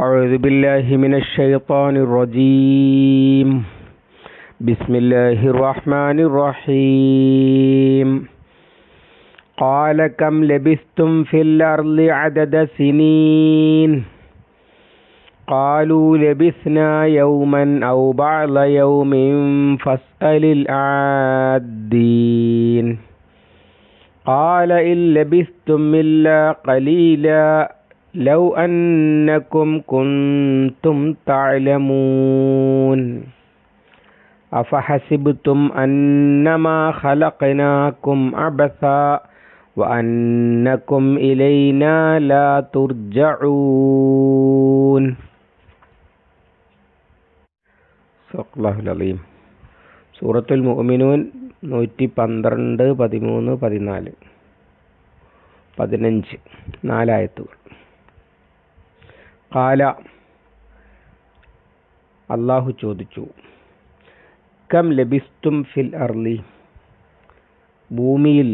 أعوذ بالله من الشيطان الرجيم. بسم الله الرحمن الرحيم. قال كم لبثتم في الأرض عدد سنين قالوا لبثنا يوما أو بعض يوم فاسأل العادين قال إن لبثتم إلا قليلا لو أنكم كنتم تعلمون أفحسبتم أنما خلقناكم عبثا وأنكم إلينا لا ترجعون. صدق الله العظيم. സൂറത്തുൽ മുഅ്മിനൂൻ 112, 13, 14, 15 നാലായത്തുകൾ. ഖാല അല്ലാഹു ചോദിച്ചു, കം ലബിസ്തും ഫിൽ അർളി, ഭൂമിയിൽ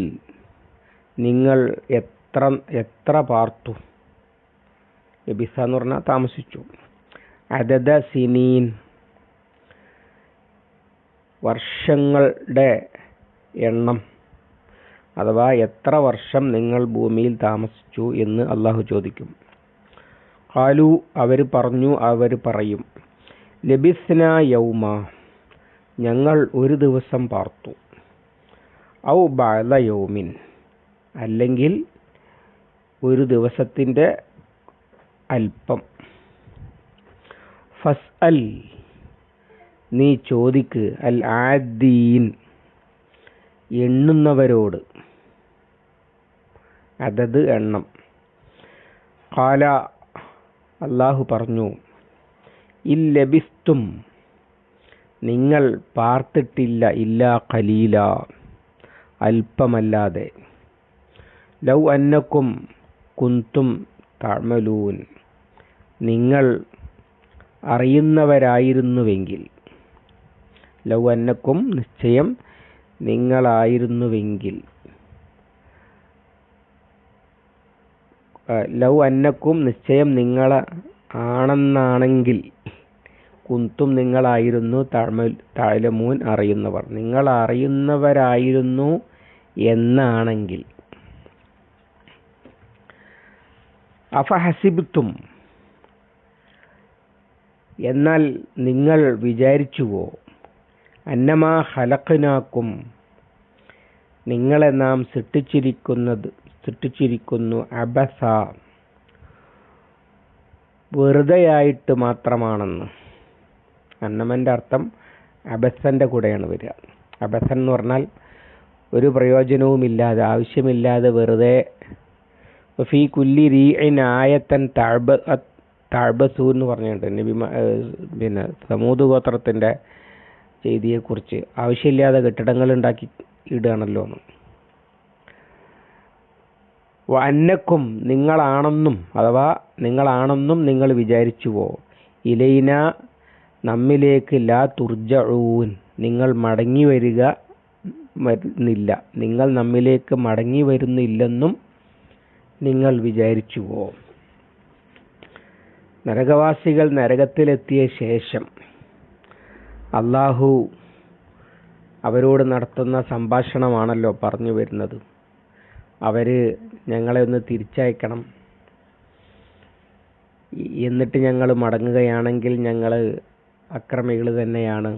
നിങ്ങൾ എത്ര പാർത്തു. ലബിസ എന്ന് പറഞ്ഞാൽ താമസിച്ചു. അദദ സിനീൻ, വർഷങ്ങളുടെ എണ്ണം, അഥവാ എത്ര വർഷം നിങ്ങൾ ഭൂമിയിൽ താമസിച്ചു എന്ന് അള്ളാഹു ചോദിക്കും. ഖാലു, അവർ പറയും, ലബിസ്ന യൗമ, ഞങ്ങൾ ഒരു ദിവസം പാർത്തു. ഔ ബഅദ യൗമിൻ, അല്ലെങ്കിൽ ഒരു ദിവസത്തിൻ്റെ അല്പം. ഫസ്അൽ, നീ ചോദിക്ക്, അൽ ആദീൻ, എണ്ണുന്നവരോട്. അതത് എണ്ണം. ഖാല, അല്ലാഹു പറഞ്ഞു, ഇല്ലബിസ്തും, നിങ്ങൾ പാർത്തിട്ടില്ല, ഇല്ലാ ഖലീല, അല്പമല്ലാതെ. ലൗ അന്നക്കും കുന്തും തഅമലൂൻ, നിങ്ങൾ അറിയുന്നവരായിരുന്നുവെങ്കിൽ. ലൗ അന്നക്കും, നിശ്ചയം നിങ്ങളായിരുന്നുവെങ്കിൽ. ലൗ അന്നക്കും, നിശ്ചയം നിങ്ങൾ ആണെന്നാണെങ്കിൽ. കുന്തും, നിങ്ങളായിരുന്നു. തഅലമൂൻ, അറിയുന്നവർ. നിങ്ങൾ അറിയുന്നവരായിരുന്നു എന്നാണെങ്കിൽ. അഫഹസിബ്തും, എന്നാൽ നിങ്ങൾ വിചാരിച്ചുവോ, അന്നമാ ഖലഖ്നാക്കും, നിങ്ങളെ നാം സൃഷ്ടിച്ചിരിക്കുന്നു, അബസ, വെറുതെയായിട്ട് മാത്രമാണെന്ന്. അന്നമൻ്റെ അർത്ഥം അബസൻ്റെ കൂടെയാണ് വരിക. അബസൻ എന്ന് പറഞ്ഞാൽ ഒരു പ്രയോജനവുമില്ലാതെ, ആവശ്യമില്ലാതെ വെറുതെ. ഫീ കുല്ലി റീഇൻ ആയത്തൻ തഅബസൂ എന്ന് പറഞ്ഞിട്ടുണ്ട് പിന്നെ സമൂദ് ഗോത്രത്തിൻ്റെ ചെയ്തിയെക്കുറിച്ച്. ആവശ്യമില്ലാതെ കെട്ടിടങ്ങൾ ഉണ്ടാക്കി ഇടുകയാണല്ലോ എന്ന്. അന്നക്കും, നിങ്ങളാണെന്നും, അഥവാ നിങ്ങളാണെന്നും നിങ്ങൾ വിചാരിച്ചുവോ. ഇലൈന, നമ്മിലേക്ക്. ലാ തുർജഊൻ, നിങ്ങൾ മടങ്ങി വരുന്നില്ല. നിങ്ങൾ നമ്മിലേക്ക് മടങ്ങി വരുന്നില്ലെന്നും നിങ്ങൾ വിചാരിച്ചുവോ. നരകവാസികൾ നരകത്തിലെത്തിയ ശേഷം അല്ലാഹു അവരോട് നടത്തുന്ന സംഭാഷണമാണല്ലോ പറഞ്ഞു വരുന്നത്. ഞങ്ങളെ ഒന്ന് തിരിച്ചയക്കണം, എന്നിട്ട് ഞങ്ങൾ മടങ്ങുകയാണെങ്കിൽ ഞങ്ങൾ അക്രമികൾ തന്നെയാണ്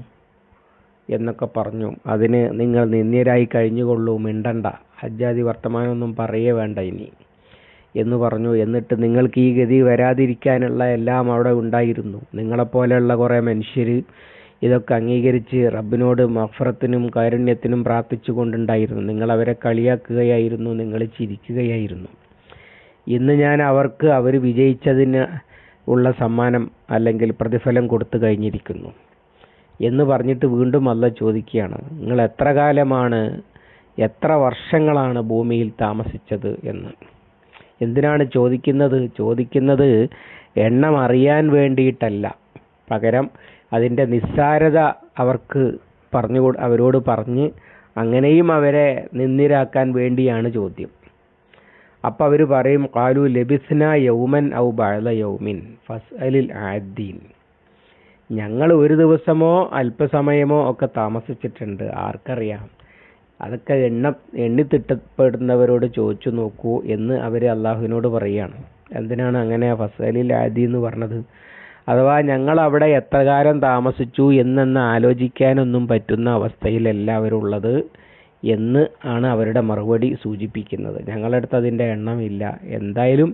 എന്നൊക്കെ പറഞ്ഞു. അതിന് നിങ്ങൾ നിന്ദ്യരായി കഴിഞ്ഞുകൊള്ളൂ, മിണ്ടണ്ട, അജ്ജാതി വർത്തമാനമൊന്നും പറയേ വേണ്ട ഇനി എന്ന് പറഞ്ഞു. എന്നിട്ട് നിങ്ങൾക്ക് ഈ ഗതി വരാതിരിക്കാനുള്ള എല്ലാം അവിടെ ഉണ്ടായിരുന്നു. നിങ്ങളെപ്പോലെയുള്ള കുറേ മനുഷ്യർ ഇതൊക്കെ അംഗീകരിച്ച് റബ്ബിനോട് മഗ്ഫിറത്തിനും കാരുണ്യത്തിനും പ്രാർത്ഥിച്ചു കൊണ്ടുണ്ടായിരുന്നു. നിങ്ങളവരെ കളിയാക്കുകയായിരുന്നു, നിങ്ങൾ ചിരിക്കുകയായിരുന്നു. ഇന്ന് ഞാൻ അവർക്ക് അവർ വിജയിച്ചതിന് ഉള്ള സമ്മാനം അല്ലെങ്കിൽ പ്രതിഫലം കൊടുത്തു കഴിഞ്ഞിരിക്കുന്നു എന്ന് പറഞ്ഞിട്ട് വീണ്ടും അല്ലാഹ് ചോദിക്കുകയാണ്, നിങ്ങൾ എത്ര കാലമാണ്, എത്ര വർഷങ്ങളാണ് ഭൂമിയിൽ താമസിച്ചത് എന്ന്. എന്തിനാണ് ചോദിക്കുന്നത് എണ്ണം അറിയാൻ വേണ്ടിയിട്ടല്ല, പകരം അതിൻ്റെ നിസ്സാരത അവരോട് പറഞ്ഞ് അങ്ങനെയും അവരെ നിന്ദ്യരാക്കാൻ വേണ്ടിയാണ് ചോദ്യം. അപ്പോൾ അവർ പറയും, ഖാലു ലബിസ്ന യൗമൻ ഔ ബഅദ യൗമിൻ, ഫസ്അലിൽ ആദ്ദീൻ. ഞങ്ങൾ ഒരു ദിവസമോ അല്പസമയമോ ഒക്കെ താമസിച്ചിട്ടുണ്ട്, ആർക്കറിയാം, അതൊക്കെ എണ്ണിത്തിട്ടപ്പെടുന്നവരോട് ചോദിച്ചു നോക്കൂ എന്ന് അവർ അള്ളാഹുവിനോട് പറയുകയാണ്. എന്തിനാണ് അങ്ങനെ ഫസ്അലിൽ ആദി എന്ന് പറഞ്ഞത്? അഥവാ ഞങ്ങൾ അവിടെ എത്ര കാലം താമസിച്ചു എന്നെന്ന് ആലോചിക്കാനൊന്നും പറ്റുന്ന അവസ്ഥയിലല്ല അവരുള്ളത് എന്ന് ആണ് അവരുടെ മറുപടി സൂചിപ്പിക്കുന്നത്. ഞങ്ങളടുത്ത് അതിൻ്റെ എണ്ണമില്ല, എന്തായാലും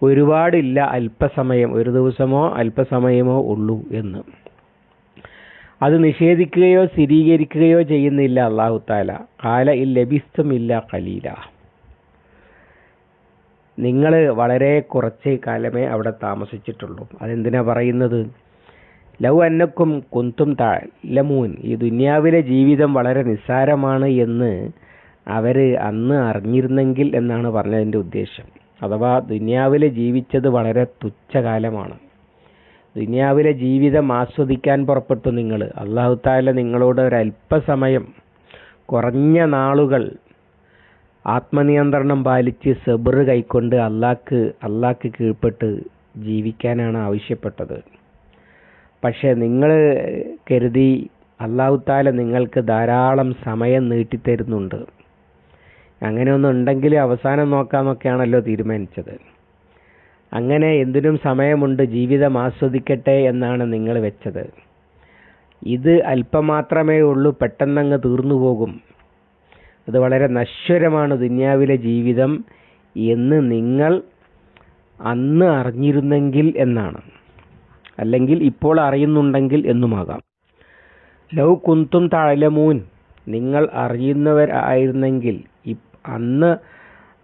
ഒരുപാടില്ല, അല്പസമയം, ഒരു ദിവസമോ അല്പസമയമോ ഉള്ളൂ എന്ന്. അത് നിഷേധിക്കുകയോ സ്ഥിരീകരിക്കുകയോ ചെയ്യുന്നില്ല അല്ലാഹു തആല. ഖാല ഇൻ ലബിസ്തും ഇല്ലാ ഖലീല. നിങ്ങൾ വളരെ കുറച്ച് കാലമേ അവിടെ താമസിച്ചിട്ടുള്ളൂ. അതെന്തിനാ പറയുന്നത്? ലൗ അന്നക്കും കുന്തും തഅലമൂൻ, ഈ ദുനിയാവിലെ ജീവിതം വളരെ നിസ്സാരമാണ് എന്ന് അവർ അന്ന് അറിഞ്ഞിരുന്നെങ്കിൽ എന്നാണ് പറഞ്ഞതിൻ്റെ ഉദ്ദേശം. അഥവാ ദുനിയാവിൽ ജീവിച്ചത് വളരെ തുച്ഛകാലമാണ്. ദുനിയാവിലെ ജീവിതം ആസ്വദിക്കാൻ പുറപ്പെട്ടു നിങ്ങൾ. അല്ലാഹു തആല നിങ്ങളോട് ഒരല്പസമയം, കുറഞ്ഞ നാളുകൾ ആത്മനിയന്ത്രണം പാലിച്ച് സബ്ർ കൈക്കൊണ്ട് അള്ളാഹ്ക്ക് കീഴ്പ്പെട്ട് ജീവിക്കാനാണ് ആവശ്യപ്പെട്ടത്. പക്ഷേ നിങ്ങൾ കരുതി അല്ലാഹു തആല നിങ്ങൾക്ക് ധാരാളം സമയം നീട്ടിത്തരുന്നുണ്ട്, അങ്ങനെയൊന്നും ഉണ്ടെങ്കിൽ അവസാനം നോക്കാമെന്നൊക്കെയാണല്ലോ തീരുമാനിച്ചത്. അങ്ങനെ എന്തിനും സമയമുണ്ട്, ജീവിതം ആസ്വദിക്കട്ടെ എന്നാണ് നിങ്ങൾ വെച്ചത്. ഇത് അല്പം മാത്രമേ ഉള്ളൂ, പെട്ടെന്നങ്ങ് തീർന്നു പോകും, അത് വളരെ നശ്വരമാണ് ദുനിയാവിലെ ജീവിതം എന്ന് നിങ്ങൾ അന്ന് അറിഞ്ഞിരുന്നെങ്കിൽ എന്നാണ്. അല്ലെങ്കിൽ ഇപ്പോൾ അറിയുന്നുണ്ടെങ്കിൽ എന്നുമാകാം. ലൗ കുന്തും തഅലമൂൻ, നിങ്ങൾ അറിയുന്നവരായിരുന്നെങ്കിൽ,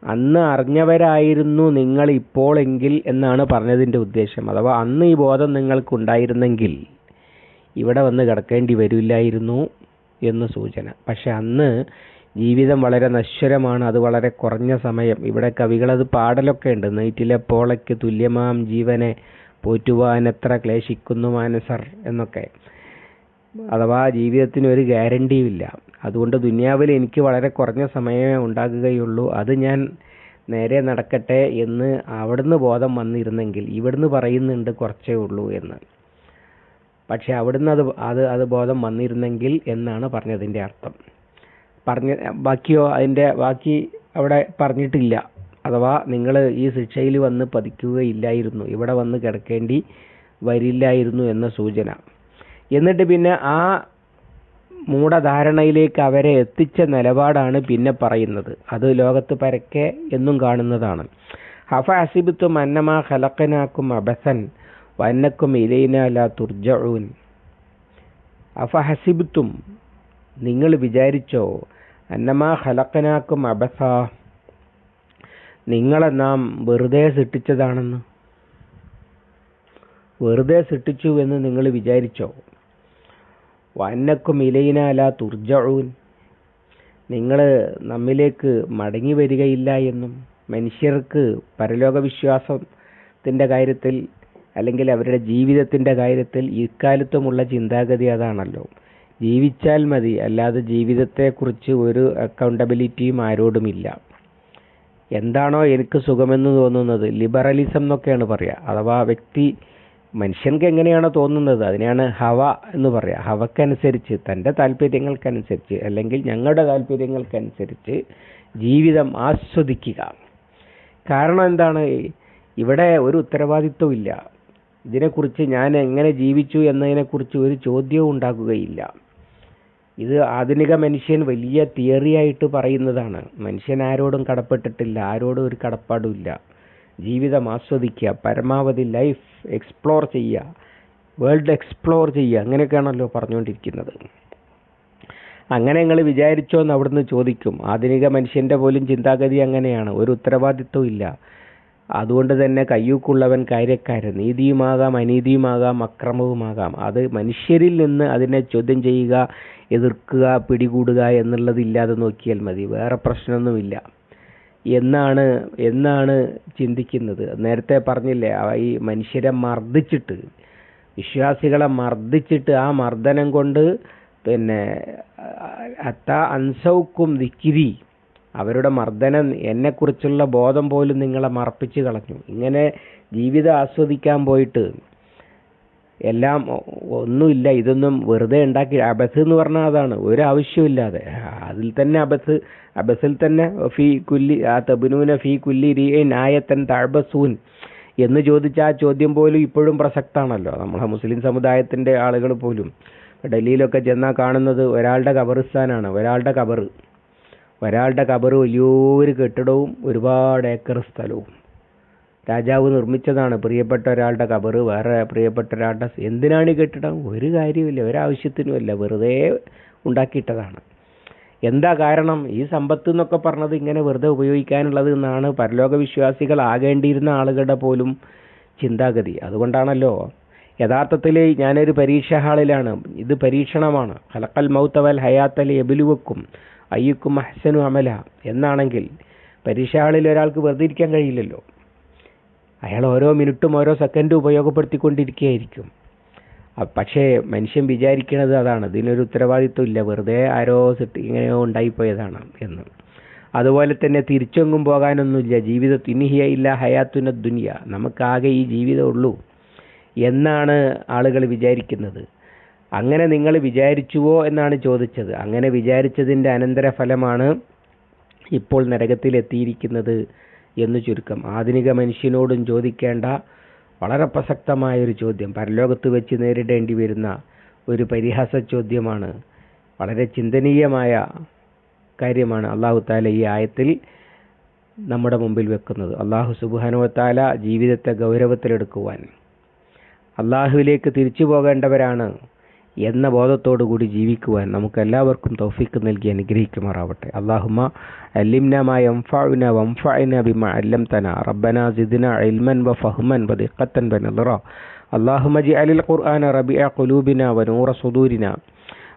അന്ന് അറിഞ്ഞവരായിരുന്നു നിങ്ങൾ ഇപ്പോഴെങ്കിൽ എന്നാണ് പറഞ്ഞതിൻ്റെ ഉദ്ദേശം. അഥവാ അന്ന് ഈ ബോധം നിങ്ങൾക്കുണ്ടായിരുന്നെങ്കിൽ ഇവിടെ വന്ന് കിടക്കേണ്ടി വരില്ലായിരുന്നു എന്ന് സൂചന. പക്ഷെ അന്ന് ജീവിതം വളരെ നശ്വരമാണ്, അത് വളരെ കുറഞ്ഞ സമയം. ഇവിടെ കവികളത് പാടലൊക്കെ ഉണ്ട്. നെയ്റ്റിലെ പോളയ്ക്ക് തുല്യമാം ജീവനെ പോറ്റുവാൻ എത്ര ക്ലേശിക്കുന്നു മാനസർ എന്നൊക്കെ. അഥവാ ജീവിതത്തിന് ഒരു ഗ്യാരണ്ടിയും ഇല്ല. അതുകൊണ്ട് ദുനിയാവിൽ എനിക്ക് വളരെ കുറഞ്ഞ സമയമേ ഉണ്ടാകുകയുള്ളൂ, അത് ഞാൻ നേരെ നടക്കട്ടെ എന്ന് അവിടുന്ന് ബോധം വന്നിരുന്നെങ്കിൽ. ഇവിടുന്ന് പറയുന്നുണ്ട് കുറച്ചേ ഉള്ളൂ എന്ന്, പക്ഷെ അവിടുന്ന് അത് ബോധം വന്നിരുന്നെങ്കിൽ എന്നാണ് പറഞ്ഞതിൻ്റെ അർത്ഥം. ബാക്കിയോ, അതിൻ്റെ ബാക്കി അവിടെ പറഞ്ഞിട്ടില്ല. അഥവാ നിങ്ങൾ ഈ ശിക്ഷയിൽ വന്ന് പതിക്കുകയില്ലായിരുന്നു, ഇവിടെ വന്ന് കിടക്കേണ്ടി വരില്ലായിരുന്നു എന്ന സൂചന. എന്നിട്ട് പിന്നെ ആ മൂഢധാരണയിലേക്ക് അവരെ എത്തിച്ച നിലപാടാണ് പിന്നെ പറയുന്നത്. അത് ലോകത്ത് പരക്കെ എന്നും കാണുന്നതാണ്. അഫഹസിബ്തും അന്നമാ ഖലഖനാകും അബസൻ വഅന്നകും ഇലൈനാ ലാ തുർജഊൻ. അഫഹസിബ്തും, നിങ്ങൾ വിചാരിച്ചോ, അന്നമാ ഖലഖനാകും അബസ, നിങ്ങളെ നാം വെറുതെ സൃഷ്ടിച്ചതാണെന്ന്, വെറുതെ സൃഷ്ടിച്ചു എന്ന് നിങ്ങൾ വിചാരിച്ചോ? വഅന്നകും ഇലൈനാ ലാ തുർജഊൻ, നിങ്ങൾ നമ്മിലേക്ക് മടങ്ങി വരികയില്ല എന്നും. മനുഷ്യർക്ക് പരലോക വിശ്വാസത്തിൻ്റെ കാര്യത്തിൽ അല്ലെങ്കിൽ അവരുടെ ജീവിതത്തിൻ്റെ കാര്യത്തിൽ ഇക്കാലത്തുമുള്ള ചിന്താഗതി അതാണല്ലോ. ജീവിച്ചാൽ മതി, അല്ലാതെ ജീവിതത്തെക്കുറിച്ച് ഒരു അക്കൗണ്ടബിലിറ്റിയും ആരോടുമില്ല. എന്താണോ എനിക്ക് സുഖമെന്ന് തോന്നുന്നത്, ലിബറലിസം എന്നൊക്കെയാണ് പറയുക. അഥവാ മനുഷ്യർക്ക് എങ്ങനെയാണോ തോന്നുന്നത് അതിനെയാണ് ഹവ എന്ന് പറയുക. ഹവക്കനുസരിച്ച്, തൻ്റെ താല്പര്യങ്ങൾക്കനുസരിച്ച് അല്ലെങ്കിൽ ഞങ്ങളുടെ താല്പര്യങ്ങൾക്കനുസരിച്ച് ജീവിതം ആസ്വദിക്കുക. കാരണം എന്താണ്? ഇവിടെ ഒരു ഉത്തരവാദിത്വം ഇല്ല. ഇതിനെക്കുറിച്ച് ഞാൻ എങ്ങനെ ജീവിച്ചു എന്നതിനെക്കുറിച്ച് ഒരു ചോദ്യവും ഉണ്ടാകുകയില്ല. ഇത് ആധുനിക മനുഷ്യൻ വലിയ തിയറിയായിട്ട് പറയുന്നതാണ്. മനുഷ്യൻ ആരോടും കടപ്പെട്ടിട്ടില്ല, ആരോടും ഒരു കടപ്പാടുമില്ല. ജീവിതം ആസ്വദിക്കുക, പരമാവധി ലൈഫ് എക്സ്പ്ലോർ ചെയ്യുക, വേൾഡ് എക്സ്പ്ലോർ ചെയ്യുക, അങ്ങനെയൊക്കെയാണല്ലോ പറഞ്ഞുകൊണ്ടിരിക്കുന്നത്. അങ്ങനെ നിങ്ങൾ വിചാരിച്ചോ എന്ന് അവിടുന്ന് ചോദിക്കും. ആധുനിക മനുഷ്യൻ്റെ പോലും ചിന്താഗതി അങ്ങനെയാണ്, ഒരു ഉത്തരവാദിത്വം ഇല്ല. അതുകൊണ്ട് തന്നെ കയ്യൂക്കുള്ളവൻ കാര്യക്കാരൻ, നീതിയുമാകാം അനീതിയുമാകാം അക്രമവുമാകാം. അത് മനുഷ്യരിൽ നിന്ന് അതിനെ ചോദ്യം ചെയ്യുക, എതിർക്കുക, പിടികൂടുക എന്നുള്ളതില്ലാതെ നോക്കിയാൽ മതി, വേറെ പ്രശ്നമൊന്നുമില്ല എന്നാണ് ചിന്തിക്കുന്നത്. നേരത്തെ പറഞ്ഞില്ലേ, ഈ മനുഷ്യരെ മർദ്ദിച്ചിട്ട്, വിശ്വാസികളെ മർദ്ദിച്ചിട്ട് ആ മർദ്ദനം കൊണ്ട് പിന്നെ അത്ത അൻസൗക്കും ദിക്രി, അവരുടെ മർദ്ദനം, എന്നെക്കുറിച്ചുള്ള ബോധം പോലും നിങ്ങളെ മറപ്പിച്ച് കളഞ്ഞു. ഇങ്ങനെ ജീവിതം ആസ്വദിക്കാൻ പോയിട്ട് എല്ലാം ഒന്നുമില്ല, ഇതൊന്നും വെറുതെ ഉണ്ടാക്കി. അബസ് എന്ന് പറഞ്ഞാൽ അതാണ്, ഒരു ആവശ്യമില്ലാതെ. അതിൽ തന്നെ അബസിൽ തന്നെ ഫീ കുല്ലി തബ്നൂന ഫീ കുല്ലി റീഇൻ ആയത്തൻ തഅബസൂൻ എന്ന് ചോദിച്ച ആ ചോദ്യം പോലും ഇപ്പോഴും പ്രസക്താണല്ലോ. നമ്മളെ മുസ്ലിം സമുദായത്തിൻ്റെ ആളുകൾ പോലും ഡൽഹിയിലൊക്കെ ചെന്നാൽ കാണുന്നത് ഒരാളുടെ ഖബറിസ്ഥാനാണ്. ഒരാളുടെ ഖബർ വലിയൊരു കെട്ടിടവും ഒരുപാട് ഏക്കർ സ്ഥലവും. രാജാവ് നിർമ്മിച്ചതാണ് പ്രിയപ്പെട്ട ഒരാളുടെ ഖബർ, വേറെ പ്രിയപ്പെട്ട ഒരാളുടെ. എന്തിനാണ് ഈ കെട്ടിടം? ഒരു കാര്യമില്ല, ഒരാവശ്യത്തിനുമില്ല, വെറുതെ ഉണ്ടാക്കിയിട്ടതാണ്. എന്താ കാരണം? ഈ സമ്പത്ത് എന്നൊക്കെ പറഞ്ഞത് ഇങ്ങനെ വെറുതെ ഉപയോഗിക്കാനുള്ളത് എന്നാണ് പരലോക വിശ്വാസികൾ ആകേണ്ടിയിരുന്ന ആളുകളുടെ പോലും ചിന്താഗതി. അതുകൊണ്ടാണല്ലോ യഥാർത്ഥത്തിൽ ഞാനൊരു പരീക്ഷാ ഹാളിലാണ്, ഇത് പരീക്ഷണമാണ്. ഖലഖൽ മൗത വൽ ഹയാത്ത ലിയബ്ലുവക്കും അയ്യുക്കും അഹ്സനു അമല എന്നാണെങ്കിൽ പരീക്ഷാ ഹാളിൽ ഒരാൾക്ക് വെറുതെ ഇരിക്കാൻ കഴിയില്ലല്ലോ. അയാൾ ഓരോ മിനിറ്റും ഓരോ സെക്കൻഡും ഉപയോഗപ്പെടുത്തിക്കൊണ്ടിരിക്കുകയായിരിക്കും. പക്ഷേ മനുഷ്യൻ വിചാരിക്കുന്നത് അതാണ്, ഇതിനൊരു ഉത്തരവാദിത്വം ഇല്ല, വെറുതെ ആരോ ഇങ്ങനെയോ ഉണ്ടായിപ്പോയതാണ് എന്ന്. അതുപോലെ തന്നെ തിരിച്ചെങ്ങും പോകാനൊന്നുമില്ല, ജീവിതത്തിന് ഹിയ ഇല്ല ഹയാത്തുന ദുനിയ, നമുക്കാകെ ഈ ജീവിതം ഉള്ളൂ എന്നാണ് ആളുകൾ വിചാരിക്കുന്നത്. അങ്ങനെ നിങ്ങൾ വിചാരിച്ചുവോ എന്നാണ് ചോദിച്ചത്. അങ്ങനെ വിചാരിച്ചതിൻ്റെ അനന്തരഫലമാണ് ഇപ്പോൾ നരകത്തിലെത്തിയിരിക്കുന്നത് എന്ന് ചുരുക്കം. ആധുനിക മനുഷ്യനോടും ചോദിക്കേണ്ട വളരെ പ്രസക്തമായൊരു ചോദ്യം, പരലോകത്ത് വെച്ച് നേരിടേണ്ടി വരുന്ന ഒരു പരിഹാസ ചോദ്യമാണ്. വളരെ ചിന്തനീയമായ കാര്യമാണ് അല്ലാഹു തആല ഈ ആയത്തിൽ നമ്മുടെ മുമ്പിൽ വെക്കുന്നത്. അല്ലാഹു സുബ്ഹാനഹു വ തആല ജീവിതത്തെ ഗൗരവത്തിലെടുക്കുവാൻ, അല്ലാഹുവിലേക്ക് തിരിച്ചു പോകേണ്ടവരാണ് എന്ന ബോധത്തോടു കൂടി ജീവിക്കുവാൻ നമുക്കെല്ലാവർക്കും തൗഫീഖ് നൽകി അനുഗ്രഹിക്കുമാറാവട്ടെ. അല്ലാഹുമ്മ അല്ലിംനാ മാ യൻഫഉനാ വൻഫഅനാ ബിമാ അല്ലംതനാ റബ്ബനാ സിദ്നാ ഇൽമൻ വഫഹ്മൻ വദിഖ്ഖത്തൻ വനദറ. അല്ലാഹുമ്മ ജ്അലിൽ ഖുർആന റബീഅ ഖുലൂബിനാ വനൂറ സുദൂരിനാ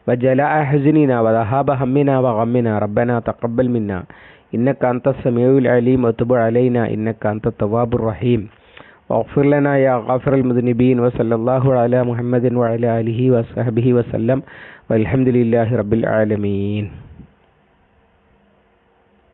വജലാഅ ഹുസ്നിനാ വദഹാബ ഹമ്മിനാ വഗമ്മിനാ റബ്ബനാ തഖബ്ബൽ മിന്നാ ഇന്നക അൻതസ് സമീഉൽ അലീം വതുബ് അലൈനാ ഇന്നക അൻതത് തവ്വാബുർ റഹീം واغفر لنا يا غافر المذنبين وصلى الله على محمد وعلى آله وصحبه وسلم والحمد لله رب العالمين.